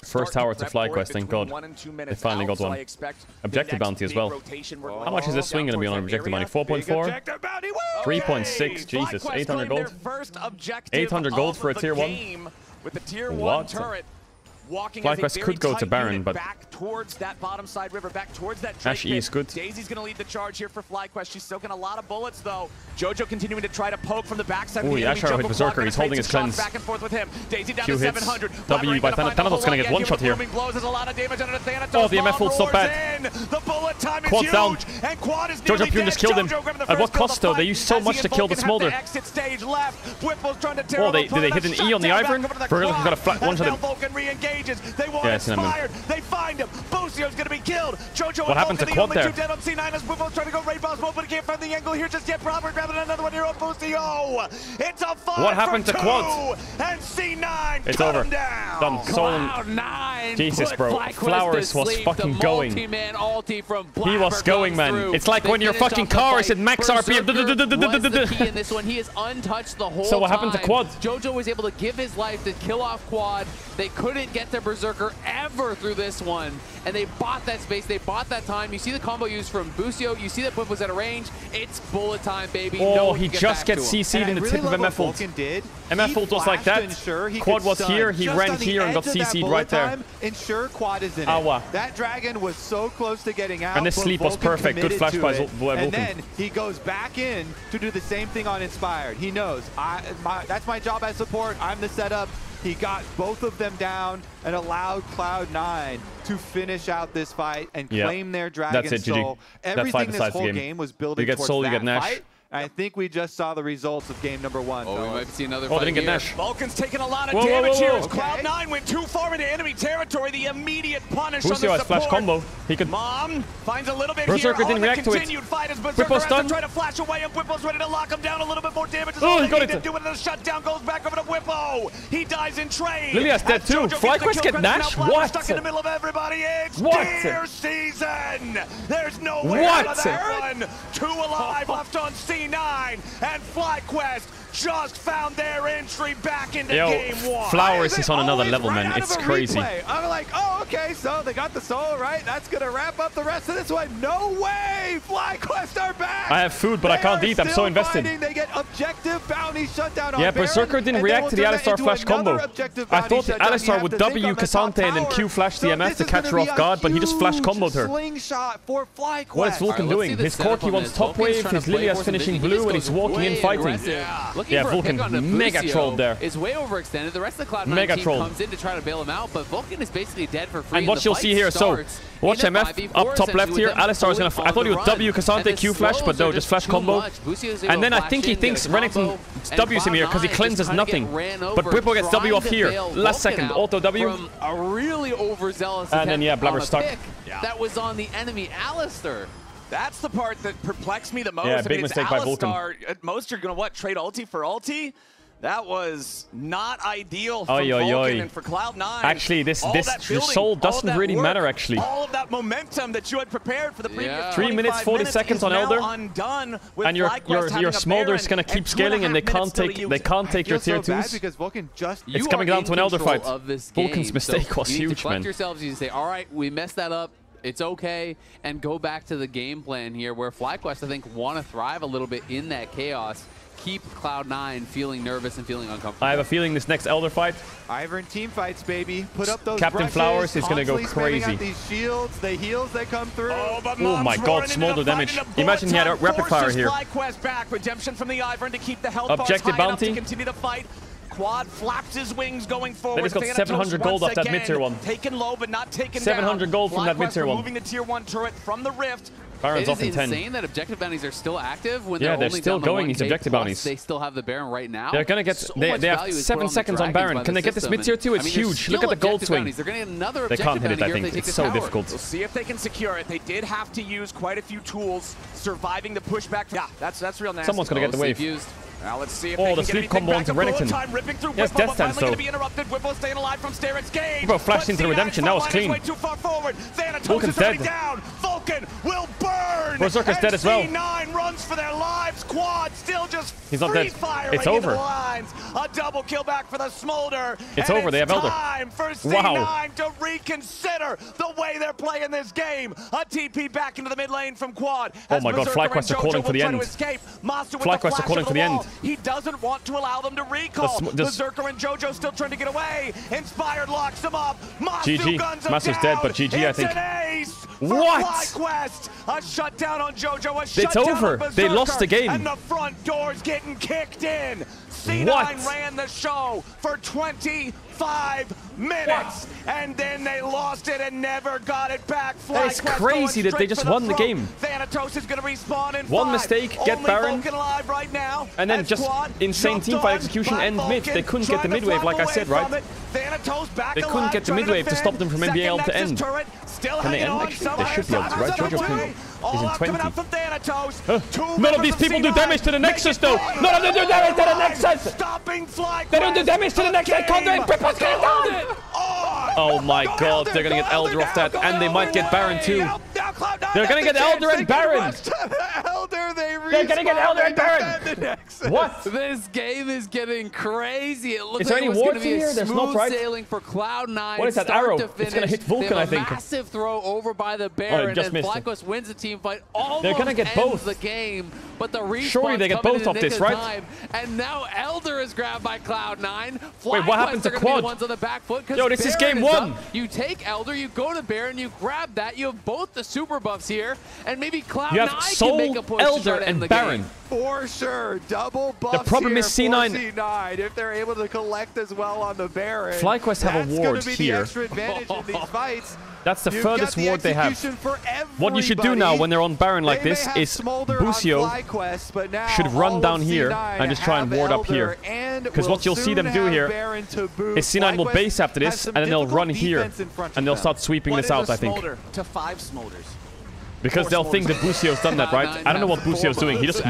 First tower to FlyQuest, thank God. They finally got one. Objective bounty as well. How much is this swing going to be on objective bounty? 4.4? 3.6, Jesus. 800 gold? 800 gold for a tier 1? What? FlyQuest could go to Baron, but back towards that bottom side river, back towards that Ash E is good. Daisy's gonna lead the charge here for FlyQuest. She's soaking a lot of bullets though. Jojo continuing to try to poke from the backside. Ooh, Ash Arrow hit Berserker. He's holding his cleanse. Back and forth with him. Daisy down Q to hits. 700. W by Thanatos gonna get one shot here. Oh, the MF ult's not bad. The bullet time is Quad's down. And Quad is Jojo Pune just killed him. At what cost though? They used so much to kill the Smolder. Oh, did they hit an E on the Ivern? Virgil's got a flat one shot. Yeah, it's an MF. They find him. Busio's gonna be killed. Jojo what happened to Quad there? Dead on C9 as Wipple's trying to go raid boss mode, but he can't find the angle here just yet. Robert grabbing another one here on Busio. It's a 5 What happened to Quad? And C9 it's over. Down. Done. Stolen. Jesus, bro. Flowers was fucking going. He was going, man. It's like when your fucking car is at max RPM. In this one, he is untouched the whole time. So what happened to Quad? Jojo was able to give his life to kill off Quad. They couldn't get their Berserker ever through this one, and they bought that space, they bought that time. You see the combo used from Busio, you see that Whip was at a range. It's bullet time, baby. Oh, he just gets CC'd in the tip of MF ult. MF ult was like that. Quad was here, he ran here and got CC'd right there. Ensure Quad is in it. That dragon was so close to getting out. And this sleep was perfect. Good flash by Vulcan. And then he goes back in to do the same thing on Inspired. He knows, that's my job as support. I'm the setup. He got both of them down and allowed Cloud9 to finish out this fight and claim their Dragon Soul. Everything this whole game was building towards that fight. I think we just saw the results of game number 1. Oh, we might see another fight they didn't get here. Nash. Vulcan's taking a lot of damage here. Cloud9 went too far into enemy territory. The immediate punish on the support. Flash combo. He could. Mom finds a little bit Berserker here. didn't react to it. Fight as Berserker has to try to flash away, and Whipple's ready to lock him down. A little bit more damage. Oh, he got it. Doing the shutdown goes back over to Whippo. He dies in trade. Lilia's dead too. FlyQuest get Nash? What? Stuck in the middle of everybody. It's deer season. There's no way out of that one. 2 alive left on C9. And FlyQuest just found their entry back into game 1. Flowers is on another level, man. It's crazy. I'm like, oh, okay, so they got the soul, right? That's going to wrap up the rest of this one. No way! FlyQuest are back! I have food, but I can't eat. I'm so invested. They get objective bounty shutdown on Berserker didn't react to the Alistar flash combo. I thought Alistar would W Cassante and then Q flash the MF to catch her off guard, but he just flash comboed her. What is Vulcan doing? His Corki wants top wave, his Lilia's finishing blue, and he's walking in fighting. Yeah, Vulcan mega trolled there. Is way overextended. The rest of the Cloud9 team comes in to try to bail him out, but Vulcan is basically dead for free. And what you'll see here, so watch MF up top left here. Alistar is gonna. I thought he would W Cassante Q flash, but no, just flash combo. And then I think he thinks Renekton W's him here because he cleanses nothing. But Whippo gets W off here. Last second, auto W. From a really overzealous and then Blabber stuck. That was on the enemy Alistar. That's the part that perplexed me the most. Yeah, big mistake by Vulcan. At most, you're going to, trade ulti for ulti? That was not ideal for Vulcan and for Cloud9. Actually, this your soul doesn't really matter, actually. All of that momentum that you had prepared for the previous 3 minutes, 40 seconds on Elder. Undone and your Smolder is going to keep scaling, and they can't take your tier 2s. Because Vulcan it's coming down to an Elder fight. Vulcan's mistake was huge, man. Yourselves, you say, all right, we messed that up. It's okay, and go back to the game plan here where FlyQuest, I think, want to thrive a little bit in that chaos. Keep Cloud9 feeling nervous and feeling uncomfortable. I have a feeling this next Elder fight. Ivern team fights, baby. Put up those Captain brushes, Flowers is going to go crazy. Out these shields, the heals that come through. Oh my God, Smolder damage. Imagine he had a rapid fire here. FlyQuest back. Redemption from the Ivern to keep the health objective bounty. To continue to fight. Quad flaps his wings going forward. They just got 700 gold off that mid-tier one. Taken low, but not taken 700 gold from that mid-tier one. Moving the tier 1 turret from the rift. Baron's off in 10. It is insane that objective bounties are still active when they're still going. These objective bounties. They still have the Baron right now. They're gonna get. They have 7 seconds on Baron. Can they get this mid-tier 2? It's huge. Look at the gold swing. They're gonna get another they can't hit it. I think it's so difficult. We'll see if they can secure it. They did have to use quite a few tools, surviving the pushback. Yeah, that's real nasty. Someone's gonna get the wave. Now let's see if they the can sleep combo onto Renekton. Yes, death stance though. Whippo staying alive from Sterak's cage. Whippo flashed into redemption. That was clean. Vulcan's dead. Vulcan will burn Berserker's dead as well. C9 runs for their lives. Quad still just He's not dead. It's over. Lines. A double kill back for the Smolder. It's over. They have Elder. Time for C9 to reconsider the way they're playing this game. A TP back into the mid lane from Quad. Oh my God, FlyQuest are calling for the end. FlyQuest are calling for the end. He doesn't want to allow them to recall. Berserker and Jojo still trying to get away. Inspired locks him up. GG. Masu's dead, but GG, I think. What? FlyQuest. A shutdown on Jojo. It's over. They lost the game. And the front door's getting kicked in. C9 ran the show for 25 minutes, and then they lost it and never got it back. It's crazy that they just won the game. Thanatos is going to respawn in one mistake, get Baron, right now, and then just insane teamfight execution and mid. They couldn't get the mid wave, like I said, right? They couldn't get the mid wave to stop them from being able to end. Can they end? Actually, they should be able to, right? Jojo is in 20. None of these people do damage to the Nexus, though. None of them do damage to the Nexus. They don't do damage to the Nexus. They can't do it. Brippo's gonna do it. Oh my God, they're gonna get Elder off that, and they might get Baron too. They're gonna get Elder and Baron. They're gonna get Elder and Baron. What? This game is getting crazy. It looks is there like any it was wards gonna be in here? There's no price. Sailing for Cloud9. What is that arrow? It's gonna hit Vulcan, I think. Massive throw over by the Baron, just and missed FlyQuest wins the team fight. Almost they're gonna get both. the game, but the respawn surely they get both of this, right? Time, and now Elder is grabbed by Cloud9. Wait, what happened to Quad? Ones on the back foot. Yo, this is game one. You take Elder, you go to Baron, you grab that. You have both the super buffs here, and maybe Cloud9 you have Soul, can make a push Elder, to and Baron. For sure, double buffs. The problem here is C9. For C9. If they're able to collect as well on the Baron, FlyQuest have a ward be here. The extra advantage in these fights. That's the furthest ward they have. What you should do now when they're on Baron like this is Busio should run down here and just try and ward up here. Because what you'll see them do here is C9 will base after this, and then they'll run here, and they'll start sweeping this out, I think. To 5 Smolders. Because they'll think that Busio's done that, right? I don't know what Busio's doing. He just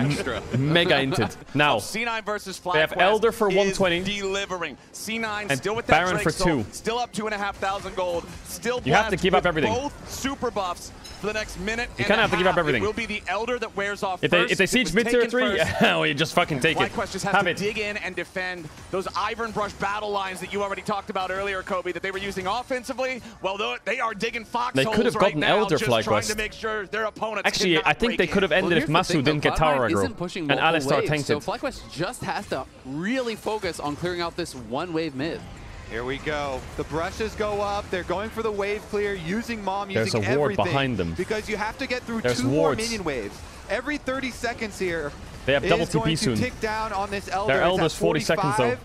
mega inted. Now, C9 versus FlyQuest, they have Elder for 120. Delivering. C9 and still with Baron that for 2. Still up 2,500 gold. Still you have to give up everything. Both super buffs for the next minute. You kind of have to give up everything. It will be the Elder that wears off if they siege mid tier 3, oh, you just fucking take it. FlyQuest just has to dig in and defend those Iron Brush battle lines that you already talked about earlier, Kobe, that they were using offensively. Well, they are digging foxholes right now. They could have gotten Elder, just trying FlyQuest. to make sure their opponents actually, I think they could have ended if Masu didn't get tower aggro and Alistar tanked it. So FlyQuest just has to really focus on clearing out this one wave mid. Here we go. The brushes go up. They're going for the wave clear, using Mom, There's using a ward everything. behind them. Because you have to get through 2 more minion waves. Every 30 seconds here. They have double TP soon. Tick down on this Elder. Their Elder's 40 seconds though.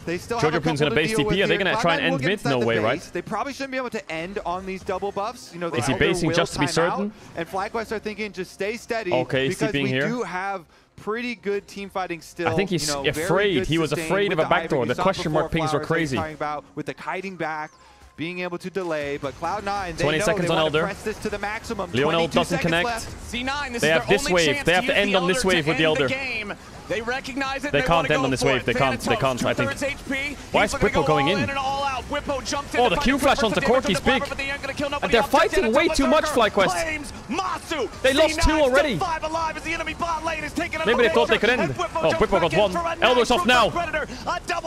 They still Jojo Kun's gonna base TP. Are they gonna try and end mid? No way, right? They probably shouldn't be able to end on these double buffs. You know, is he basing just to be certain? And FlyQuest are thinking just stay steady. Okay, because being we here. do have pretty good team fighting still. I think he's afraid. He was afraid of a backdoor. The question mark pings were crazy. Talking about with the kiting back, being able to delay, but Cloud9, 20 seconds on Elder. Press this to the maximum. Leonel doesn't connect. C9, this they have this wave. They have to end on this wave with the Elder. They recognize it. They can't end on this wave. They can't, I think. Why is Whippo going in? Oh, the Q flash onto Corky's big. And they're fighting way too much, FlyQuest. They lost 2 already. Maybe they thought they could end. Oh, Whippo got 1. Elder's off now.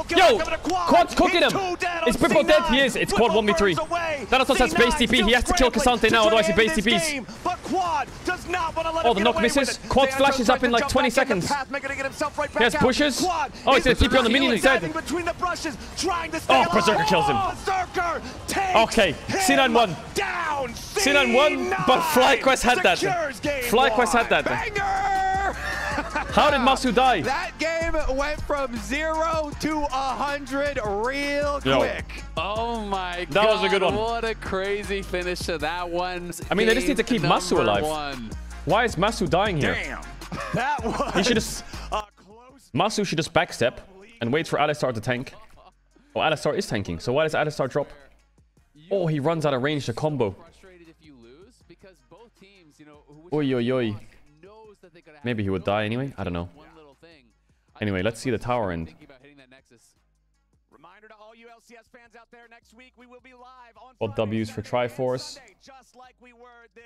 Yo, Quad's cooking him. Is Whippo dead? He is. It's Quad 1v3. Thanatos has base TP. He has to kill Cassante now, otherwise he base TPs. Oh, the knock misses. Quad flashes up in like 20 seconds. He has pushes. Oh, he's gonna TP on the minion instead. Oh, Berserker kills him. Okay, C9 won. C9 won, but FlyQuest had that. FlyQuest had that. How did Masu die? That game went from 0 to 100 real quick. Oh my god. That was a good one. What a crazy finish to that one. I mean, they just need to keep Masu alive. Why is Masu dying here? Damn. That was he should just Masu should just backstep and wait for Alistar to tank. Oh, Alistar is tanking, so why does Alistar drop? Oh, he runs out of range to combo. Oi, oi, oi. Maybe he would die anyway. I don't know. Anyway, let's see the tower end. What W's for Triforce?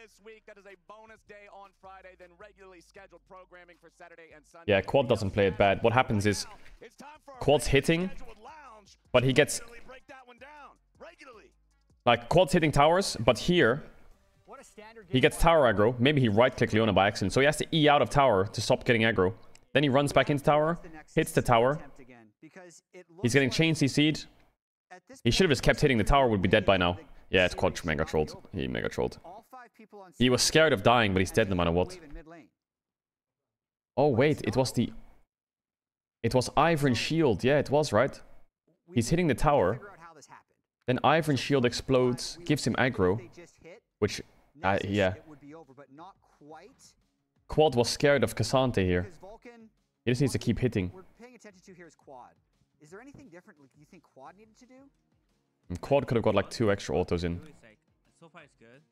this week. That is a bonus day on Friday, then regularly scheduled programming for Saturday and Sunday. Yeah, Quad doesn't play it bad. What happens is Quad's hitting, but he gets... Like, Quad's hitting towers, but here he gets tower aggro. Maybe he right-clicked Leona by accident, so he has to E out of tower to stop getting aggro. Then he runs back into tower, hits the tower. He's getting chain CC'd. He should have just kept hitting the tower, would be dead by now. Yeah, it's Quad mega trolled. He mega trolled. He was scared of dying, but he's dead no matter what. Oh wait, it was the... It was Ivern Shield. Yeah, it was, right? He's hitting the tower. Then Ivern Shield explodes, gives him aggro. Which, yeah. Quad was scared of Cassante here. He just needs to keep hitting. Is there anything different you think Quad needed to do? And Quad could have got like 2 extra autos in. So far it's good.